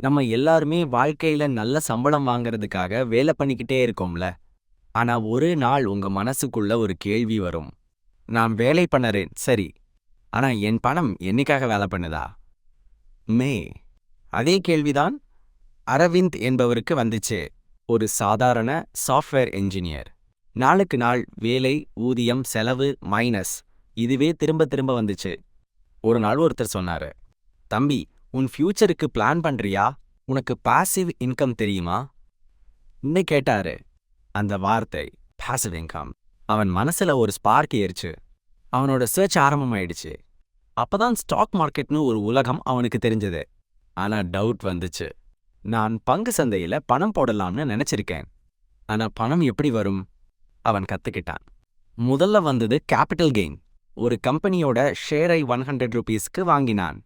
நம்ம எல்லாருமே வாழ்க்கையில நல்ல சம்பளம் வாங்குறதுக்காக வேலை பண்ணிக்கிட்டே இருக்கோம்ல. ஆனா ஒரு நாள் உங்க மனசுக்குள்ள ஒரு கேள்வி வரும். நான் வேலை பண்ணறேன் சரி. ஆனா என் பணம் என்னைக்காக வேலை பண்ணுதா? மே அதே கேள்விதான் அரவிந்த் என்பவருக்கு வந்துச்சு. ஒரு சாதாரண சாஃப்ட்வேர் என்ஜினியர். நாளுக்கு நாள் வேலை, ஊதியம், செலவு, மைனஸ். இதுவே திரும்ப திரும்ப வந்துச்சு. ஒரு நாள் ஒருத்தர் சொன்னாரு, தம்பி, உன் ஃபியூச்சருக்கு பிளான் பண்றியா? உனக்கு பாசிவ் இன்கம் தெரியுமா? இன்னும் கேட்டாரு. அந்த வார்த்தை பாசிவ் இன்கம் அவன் மனசுல ஒரு ஸ்பார்க் ஏறிச்சு. அவனோட சர்ச் ஆரம்பமாயிடுச்சு. அப்பதான் ஸ்டாக் மார்க்கெட்னு ஒரு உலகம் அவனுக்கு தெரிஞ்சது. ஆனா டவுட் வந்துச்சு. நான் பங்கு சந்தையில பணம் போடலாம்னு நினைச்சிருக்கேன். ஆனா பணம் எப்படி வரும்? அவன் கத்துக்கிட்டான். முதல்ல வந்தது கேபிட்டல் கெயின். ஒரு கம்பெனியோட ஷேரை 100 ரூபீஸ்க்கு வாங்கினான்.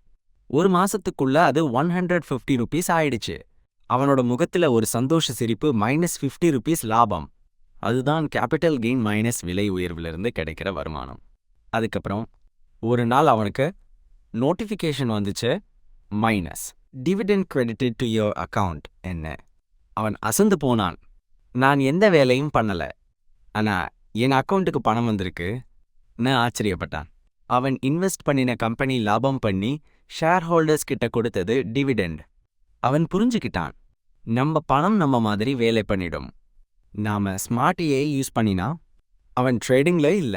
ஒரு மாசத்துக்குள்ள அது 150 ரூபீஸ் ஆயிடுச்சு. அவனோட முகத்துல ஒரு சந்தோஷ சிரிப்பு. -50 ரூபீஸ் லாபம். அதுதான் கேபிட்டல் கெயின் மைனஸ் விலை உயர்விலிருந்து கிடைக்கிற வருமானம். அதுக்கப்புறம் ஒரு நாள் அவனுக்கு நோட்டிஃபிகேஷன் வந்துச்சு. Minus dividend credited to your account என்ன. அவன் அசந்து போனான். நான் எந்த வேலையும் பண்ணல, ஆனா என் அக்கௌண்ட்டுக்கு பணம் வந்திருக்கு ஆச்சரியப்பட்டான். அவன் இன்வெஸ்ட் பண்ணின கம்பெனி லாபம் பண்ணி ஷேர் ஹோல்டர்ஸ் கிட்ட கொடுத்தது டிவிடெண்ட். அவன் புரிஞ்சுக்கிட்டான், நம்ம பணம் நம்ம மாதிரி வேலை பண்ணிடும். நாம ஸ்மார்ட் ஏஐ யூஸ் பண்ணினா. அவன் ட்ரேடிங்ல இல்ல,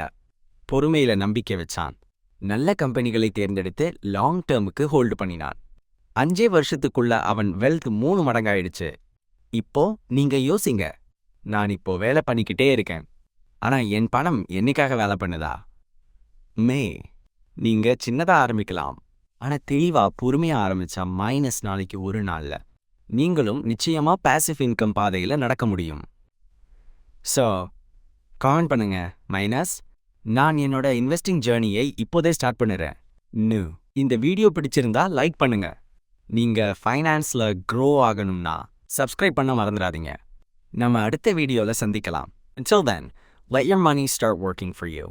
பொறுமையில நம்பிக்கை வச்சான். நல்ல கம்பெனிகளை தேர்ந்தெடுத்து லாங் டேர்முக்கு ஹோல்டு பண்ணினான். 5 வருஷத்துக்குள்ள அவன் வெல்த் 3 மடங்காயிடுச்சு. இப்போ நீங்க யோசிங்க, நான் இப்போ வேலை பண்ணிக்கிட்டே இருக்கேன், ஆனா என் பணம் என்னைக்காக வேலை பண்ணுதா? நீங்க சின்னதா ஆரம்பிக்கலாம், ஆனா தெளிவா பொறுமையா ஆரம்பிச்சா மைனஸ் நாளைக்கு ஒரு நாள்ல நீங்களும் நிச்சயமா பாசிவ் இன்கம் பாதையில நடக்க முடியும். ஸோ கமெண்ட் பண்ணுங்க மைனஸ். நான் என்னோட இன்வெஸ்டிங் ஜேர்னியை இப்போதே ஸ்டார்ட் பண்ணுறேன். இந்த வீடியோ பிடிச்சிருந்தா லைக் பண்ணுங்க. நீங்க ஃபைனான்ஸ்ல க்ரோ ஆகணும்னா சப்ஸ்கிரைப் பண்ண மறந்துடாதீங்க. நம்ம அடுத்த வீடியோல சந்திக்கலாம். Until then, let your money start working for you.